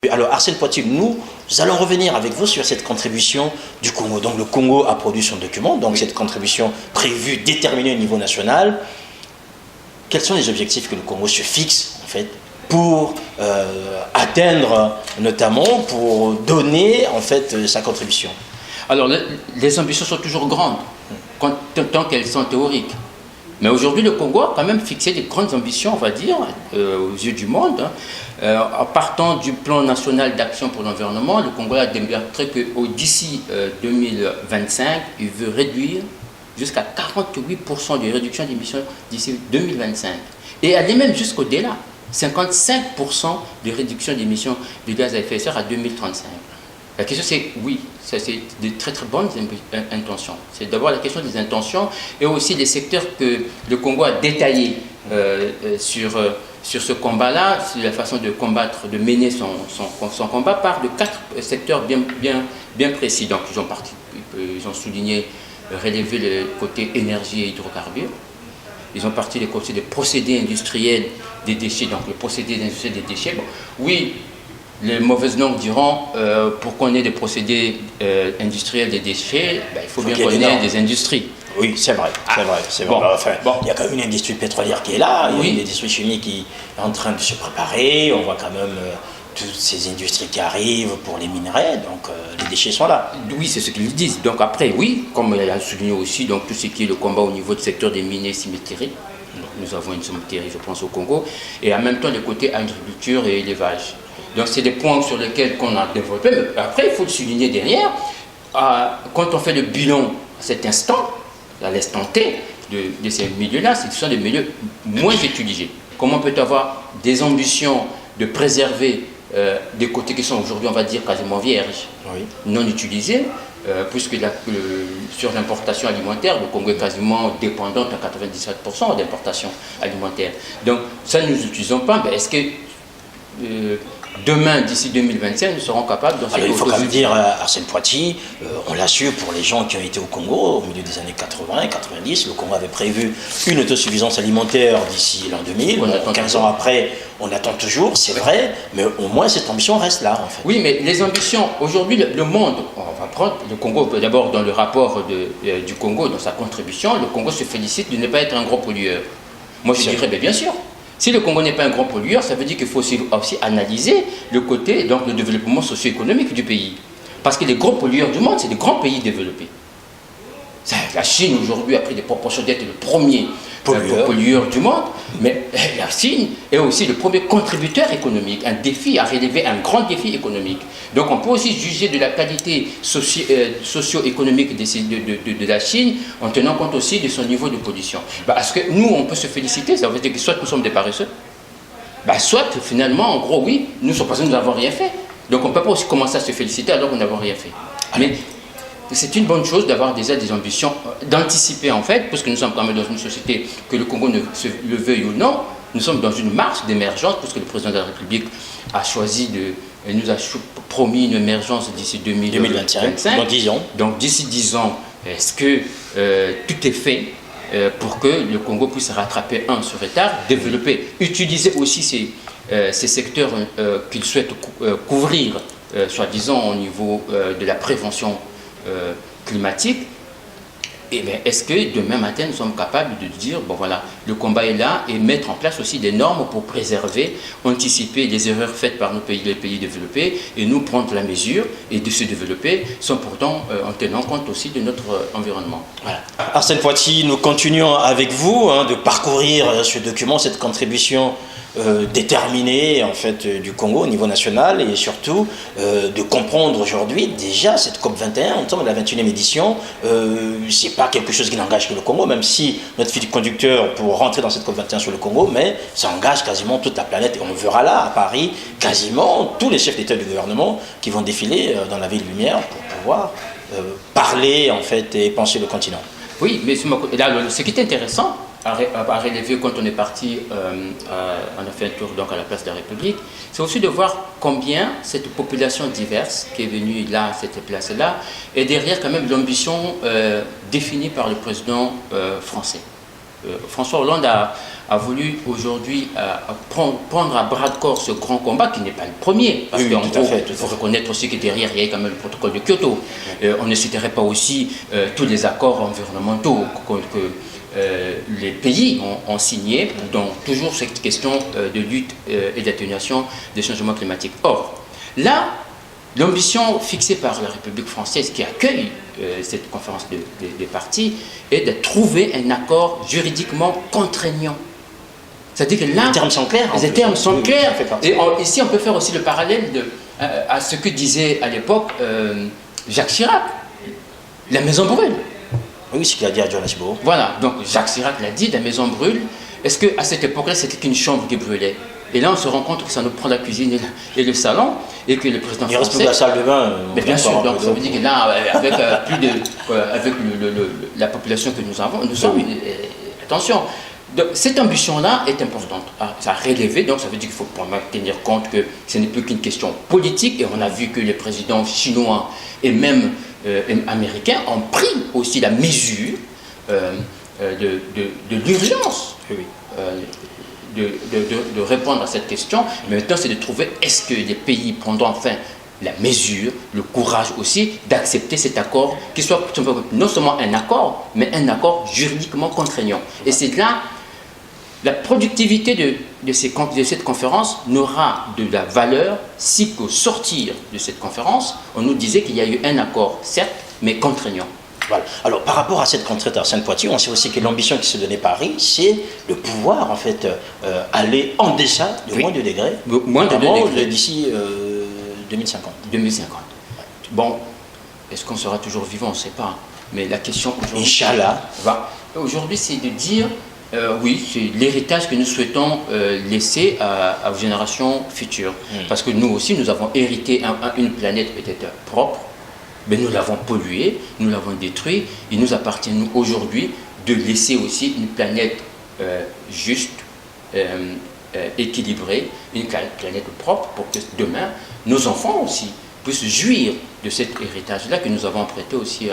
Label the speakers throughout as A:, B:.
A: Alors Arsène Poitiers, nous allons revenir avec vous sur cette contribution du Congo. Donc le Congo a produit son document, donc cette contribution prévue, déterminée au niveau national. Quels sont les objectifs que le Congo se fixe en fait pour atteindre, notamment pour donner en fait sa contribution?
B: Alors les ambitions sont toujours grandes, tant qu'elles sont théoriques. Mais aujourd'hui, le Congo a quand même fixé des grandes ambitions, on va dire, aux yeux du monde. En partant du plan national d'action pour l'environnement, le Congo a démontré que d'ici 2025, il veut réduire jusqu'à 48% de réduction d'émissions d'ici 2025. Et aller même jusqu'au-delà, 55% de réduction d'émissions de gaz à effet de serre à 2035. La question c'est, oui, ça c'est de très très bonnes intentions. C'est d'abord la question des intentions et aussi des secteurs que le Congo a détaillés sur ce combat-là, sur la façon de combattre, de mener son combat par de 4 secteurs bien précis. Donc ils ont souligné, relevé le côté énergie et hydrocarbures. Ils ont parti les côtés des procédés industriels des déchets, donc le procédé industriel des déchets. Bon, oui, les mauvaises langues diront, pour qu'on ait des procédés industriels des déchets, il faut bien qu'on ait des industries.
A: Oui, c'est vrai, c'est vrai. Bon, enfin, il y a quand même une industrie pétrolière qui est là, il y a une industrie chimique qui est en train de se préparer, on voit quand même toutes ces industries qui arrivent pour les minerais, donc les déchets sont là.
B: Oui, c'est ce qu'ils disent. Donc après, oui, comme il a souligné aussi, donc tout ce qui est le combat au niveau du secteur des mines et cimenteries. Nous avons une cimenterie, je pense, au Congo, et en même temps le côté agriculture et élevage. Donc c'est des points sur lesquels on a développé, mais après il faut le souligner derrière, quand on fait le bilan à cet instant, à l'instant T de ces milieux-là, ce sont des milieux moins utilisés. Comment peut-on avoir des ambitions de préserver des côtés qui sont aujourd'hui, on va dire, quasiment vierges, non utilisés, puisque sur l'importation alimentaire, le Congo est quasiment dépendant à 97% d'importation alimentaire. Donc ça, nous n'utilisons pas, mais est-ce que demain, d'ici 2025, nous serons capables d'en faire.
A: Il faut quand même dire, Arsène Poitiers, on l'a su pour les gens qui ont été au Congo au milieu des années 80 et 90, le Congo avait prévu une autosuffisance alimentaire d'ici l'an 2000. 15 ans après, on attend toujours, c'est vrai, mais au moins cette ambition reste là en fait.
B: Oui, mais les ambitions, aujourd'hui, le monde, on va prendre le Congo, d'abord dans le rapport du Congo, dans sa contribution, le Congo se félicite de ne pas être un gros pollueur. Moi je dirais, bien sûr. Si le Congo n'est pas un grand pollueur, ça veut dire qu'il faut aussi analyser le côté, donc le développement socio-économique du pays. Parce que les gros pollueurs du monde, c'est des grands pays développés. La Chine aujourd'hui a pris des proportions d'être le premier pollueur du monde, mais la Chine est aussi le premier contributeur économique, un défi à relever, un grand défi économique. Donc on peut aussi juger de la qualité socio-économique de la Chine en tenant compte aussi de son niveau de pollution. Parce que nous, on peut se féliciter, ça veut dire que soit nous sommes des paresseux, soit finalement, en gros, oui, nous n'avons rien fait. Donc on ne peut pas aussi commencer à se féliciter alors qu'on n'a rien fait. Mais c'est une bonne chose d'avoir déjà des ambitions, d'anticiper en fait, parce que nous sommes quand même dans une société, que le Congo le veuille ou non, nous sommes dans une marche d'émergence, parce que le président de la République a choisi nous a promis une émergence d'ici 2025.
A: Dans 10 ans.
B: Donc d'ici 10 ans, est-ce que tout est fait pour que le Congo puisse rattraper ce retard, développer, utiliser aussi ces secteurs qu'il souhaite couvrir, soi-disant au niveau de la prévention climatique, et bien est-ce que demain matin nous sommes capables de dire, bon voilà, le combat est là, et mettre en place aussi des normes pour préserver, anticiper les erreurs faites par les pays développés, et nous prendre la mesure et de se développer, sans pourtant en tenant compte aussi de notre environnement.
A: Voilà. Arsène Poitiers, nous continuons avec vous de parcourir ce document, cette contribution déterminée en fait du Congo au niveau national, et surtout de comprendre aujourd'hui déjà cette COP21, en termes de la 21e édition, c'est pas quelque chose qui n'engage que le Congo, même si notre fil conducteur pour rentrer dans cette COP21 sur le Congo, mais ça engage quasiment toute la planète, et on verra là à Paris quasiment tous les chefs d'État et de gouvernement qui vont défiler dans la ville lumière pour pouvoir parler en fait et penser le continent.
B: Oui, mais là, ce qui est intéressant à relever quand on est parti, on a fait un tour donc à la place de la République, c'est aussi de voir combien cette population diverse qui est venue là, à cette place-là, est derrière quand même l'ambition définie par le président français. François Hollande a voulu aujourd'hui prendre à bras de corps ce grand combat qui n'est pas le premier. Parce qu'en gros, il faut reconnaître aussi que derrière, il y a quand même le protocole de Kyoto. On ne citerait pas aussi tous les accords environnementaux que les pays ont signés, dans toujours cette question de lutte et d'atténuation des changements climatiques. Or, là, l'ambition fixée par la République française qui accueille cette conférence des partis est de trouver un accord juridiquement contraignant. C'est-à-dire que là,
A: les termes sont clairs.
B: Les termes sont clairs. Et ici, on peut faire aussi le parallèle à ce que disait à l'époque Jacques Chirac. La maison brûle.
A: Oui, ce qu'il a dit à Johannesburg.
B: Voilà, donc Jacques Chirac l'a dit, la maison brûle. Est-ce qu'à cette époque-là, c'était qu'une chambre qui brûlait? Et là, on se rend compte que ça nous prend la cuisine et le salon, et que le président français...
A: Il reste plus que la salle de bain.
B: Mais bien sûr, donc ça veut dire que là, avec, avec la population que nous avons, nous sommes... Attention, donc, cette ambition-là est importante. Ça a relevé, donc ça veut dire qu'il faut tenir compte que ce n'est plus qu'une question politique, et on a vu que les présidents chinois et même américains ont pris aussi la mesure de l'urgence. Oui. De répondre à cette question, mais maintenant c'est de trouver est-ce que les pays prendront enfin la mesure, le courage aussi d'accepter cet accord, qui soit non seulement un accord, mais un accord juridiquement contraignant. Et c'est là, la productivité de cette conférence n'aura de la valeur si qu'au sortir de cette conférence, on nous disait qu'il y a eu un accord, certes, mais contraignant.
A: Voilà. Alors, par rapport à cette contrainte à Arsène-Poitiers, on sait aussi que l'ambition qui se donnait Paris, c'est de pouvoir, en fait, aller en deçà de moins de degrés.
B: Moins de 2 degrés.
A: D'ici 2050.
B: 2050. Bon, est-ce qu'on sera toujours vivant? On ne sait pas. Mais la question aujourd'hui...
A: Inch'Allah.
B: Aujourd'hui, c'est de dire, oui, c'est l'héritage que nous souhaitons laisser aux générations futures. Parce que nous aussi, nous avons hérité une planète peut-être propre, mais nous l'avons pollué, nous l'avons détruit. Il nous appartient, nous, aujourd'hui, de laisser aussi une planète juste, équilibrée, une planète propre, pour que demain, nos enfants aussi puissent jouir de cet héritage-là que nous avons prêté aussi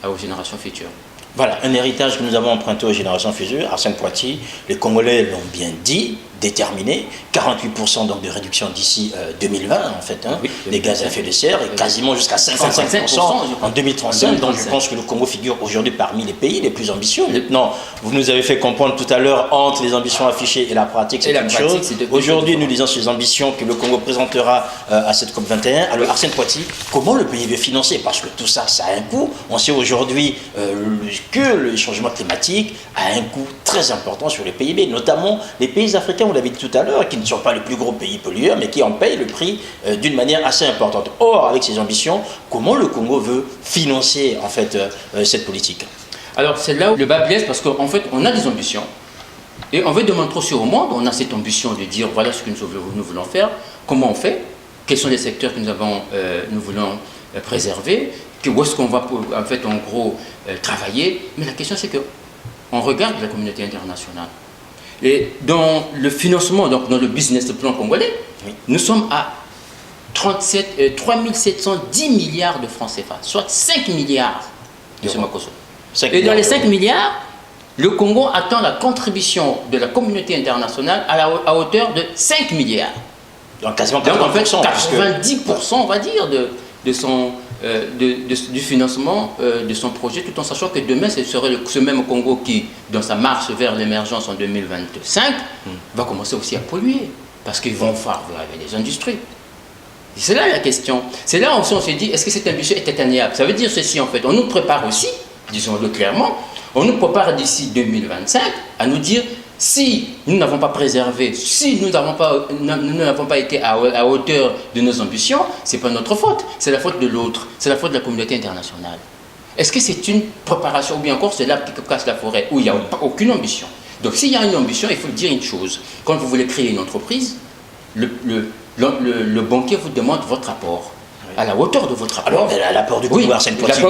B: aux générations futures.
A: Voilà, un héritage que nous avons emprunté aux générations futures. Arsène-Poitiers, les Congolais l'ont bien dit, déterminé, 48% donc de réduction d'ici 2020 en fait, hein, oui, des gaz à effet de serre, et quasiment jusqu'à 55% en 2035. Donc je pense que le Congo figure aujourd'hui parmi les pays les plus ambitieux. Maintenant, vous nous avez fait comprendre tout à l'heure entre les ambitions affichées et la pratique, c'est une chose. Aujourd'hui, nous disons ces ambitions que le Congo présentera à cette COP21. Alors Arsène-Poitiers, comment le pays veut financer? Parce que tout ça, ça a un coût. On sait aujourd'hui que le changement climatique a un coût très important sur les PIB, notamment les pays africains, on l'avait dit tout à l'heure, qui ne sont pas les plus gros pays pollueurs, mais qui en payent le prix d'une manière assez importante. Or, avec ces ambitions, comment le Congo veut financer en fait cette politique?
B: Alors c'est là où le bas blesse, parce qu'en fait on a des ambitions, et on veut démontrer aussi au monde, on a cette ambition de dire voilà ce que nous voulons faire, comment on fait, quels sont les secteurs que nous voulons préserver, où est-ce qu'on va en fait en gros travailler, mais la question c'est que on regarde la communauté internationale. Et dans le financement, donc dans le business plan congolais, oui, nous sommes à 3710 milliards de francs CFA, soit 5 milliards de Semakoso. Et dans les 5 milliards, le Congo attend la contribution de la communauté internationale à hauteur de 5 milliards.
A: Donc quasiment 90%.
B: Donc en fait, 90%, on va dire, du financement de son projet, tout en sachant que demain, ce serait ce même Congo qui, dans sa marche vers l'émergence en 2025, va commencer aussi à polluer, parce qu'ils vont faire des industries. Et c'est là la question. C'est là où on s'est dit, est-ce que cette ambition est atteignable? Ça veut dire ceci, en fait. On nous prépare aussi, disons-le clairement, on nous prépare d'ici 2025 à nous dire, si nous n'avons pas préservé, si nous n'avons pas été à hauteur de nos ambitions, ce n'est pas notre faute, c'est la faute de l'autre, c'est la faute de la communauté internationale. Est-ce que c'est une préparation, ou bien encore c'est l'arbre qui casse la forêt, où il n'y a aucune ambition? Donc s'il y a une ambition, il faut dire une chose. Quand vous voulez créer une entreprise, le banquier vous demande votre apport. à la hauteur de votre rapport.
A: Alors, l'apport du Congo, Arsène Poitiers,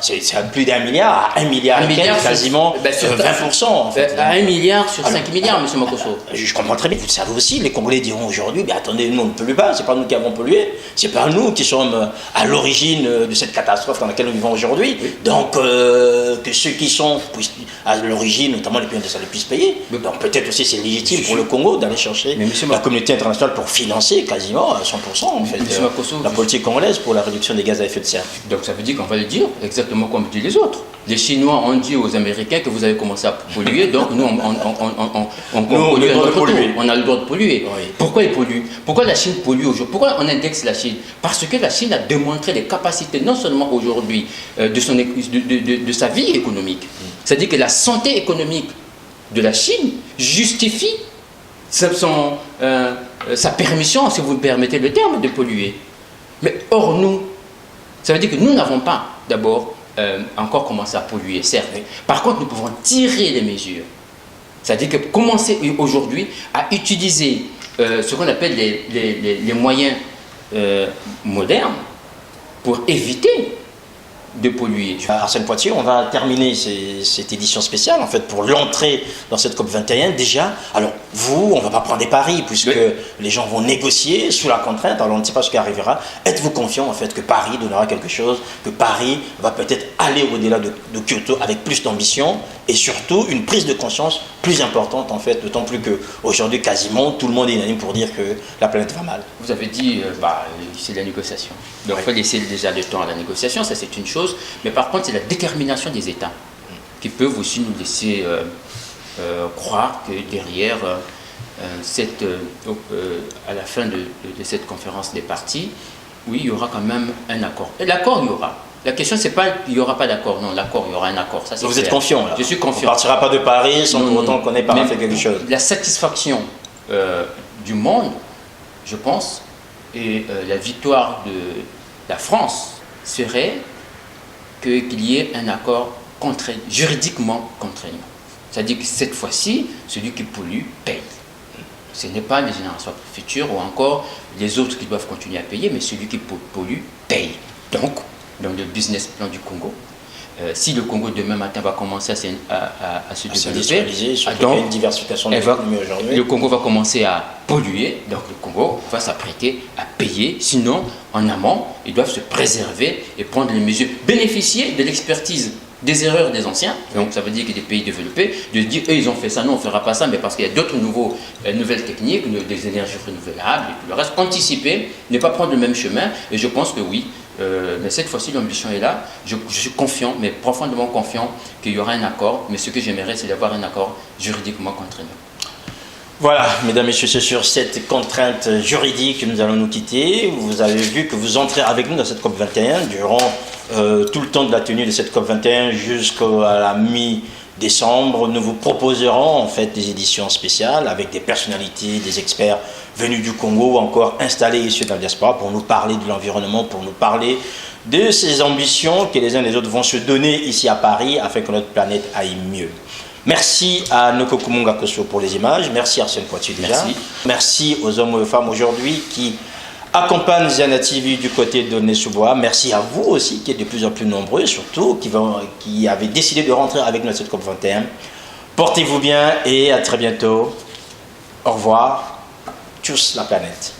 A: c'est à plus d'1 milliard, à 1 milliard, quasiment 20%. En fait.
B: À 1 milliard sur 5 milliards, M. Makosso.
A: Je comprends très bien, vous le savez aussi, les Congolais diront aujourd'hui, mais attendez, nous on ne pollue pas, c'est pas nous qui avons pollué, c'est pas nous qui sommes à l'origine de cette catastrophe dans laquelle nous vivons aujourd'hui. Oui. Donc, que ceux qui sont à l'origine, notamment les pays industriels, puissent payer. Donc peut-être aussi c'est légitime pour le Congo d'aller chercher la communauté internationale pour financer quasiment à 100% en fait la politique congolaise pour la réduction des gaz à effet de serre.
B: Donc ça veut dire qu'on va le dire exactement comme disent les autres. Les Chinois ont dit aux Américains que vous avez commencé à polluer, donc nous on pollue à notre tour. On a le droit de polluer. Oui. Pourquoi ils polluent? Pourquoi la Chine pollue aujourd'hui? Pourquoi on indexe la Chine? Parce que la Chine a démontré les capacités non seulement aujourd'hui de sa vie économique, c'est-à-dire que la santé économique de la Chine justifie sa permission, si vous me permettez le terme, de polluer. Mais or nous, ça veut dire que nous n'avons pas d'abord encore commencé à polluer, certes. Par contre, nous pouvons tirer les mesures. C'est-à-dire que commencer aujourd'hui à utiliser ce qu'on appelle les moyens modernes pour éviter de polluer.
A: Arsène Poitiers, on va terminer cette édition spéciale en fait pour l'entrée dans cette COP21 déjà. Alors vous, on ne va pas prendre des paris puisque les gens vont négocier sous la contrainte, alors on ne sait pas ce qui arrivera. Êtes-vous confiant en fait que Paris donnera quelque chose, que Paris va peut-être aller au-delà de Kyoto avec plus d'ambition et surtout une prise de conscience plus importante en fait, d'autant plus qu'aujourd'hui quasiment tout le monde est unanime pour dire que la planète va mal.
B: Vous avez dit, c'est la négociation. Donc il faut laisser déjà le temps à la négociation, ça c'est une chose. Mais par contre, c'est la détermination des États qui peuvent aussi nous laisser croire que derrière, à la fin de cette conférence des partis, oui, il y aura quand même un accord. Et l'accord, il y aura. La question, c'est pas qu'il n'y aura pas d'accord. Non, l'accord, il y aura un accord. Ça,
A: vous êtes confiant là?
B: Je suis confiant.
A: On ne partira pas de Paris sans pour autant qu'on ait pas fait quelque chose.
B: La satisfaction du monde, je pense, et la victoire de la France serait qu'il y ait un accord juridiquement contraignant. C'est-à-dire que cette fois-ci, celui qui pollue paye. Ce n'est pas les générations futures ou encore les autres qui doivent continuer à payer, mais celui qui pollue paye. Donc, dans le business plan du Congo, si le Congo demain matin va commencer à se développer,
A: donc, une diversification de l'économie aujourd'hui,
B: le Congo va commencer à polluer, donc le Congo va s'apprêter à payer, sinon en amont, ils doivent se préserver et prendre les mesures, bénéficier de l'expertise des erreurs des anciens, donc ça veut dire que des pays développés, de dire eux ils ont fait ça, nous on ne fera pas ça, mais parce qu'il y a d'autres nouvelles techniques, des énergies renouvelables et tout le reste, anticiper, ne pas prendre le même chemin, et je pense que oui, mais cette fois-ci l'ambition est là, je suis confiant, mais profondément confiant qu'il y aura un accord, mais ce que j'aimerais c'est d'avoir un accord juridiquement contraignant.
A: Voilà, mesdames et messieurs, c'est sur cette contrainte juridique que nous allons nous quitter. Vous avez vu que vous entrez avec nous dans cette COP21 durant tout le temps de la tenue de cette COP21 jusqu'à la mi-décembre. Nous vous proposerons en fait des éditions spéciales avec des personnalités, des experts venus du Congo ou encore installés ici dans la diaspora pour nous parler de l'environnement, pour nous parler de ces ambitions que les uns et les autres vont se donner ici à Paris afin que notre planète aille mieux. Merci à Noko Kumunga Kosso pour les images, merci à Arsène Poitiers déjà. Merci aux hommes et aux femmes aujourd'hui qui accompagnent Ziana TV du côté de Nessoubois. Merci à vous aussi qui êtes de plus en plus nombreux, surtout qui avez décidé de rentrer avec nous à cette COP21. Portez-vous bien et à très bientôt. Au revoir, tchuss la planète.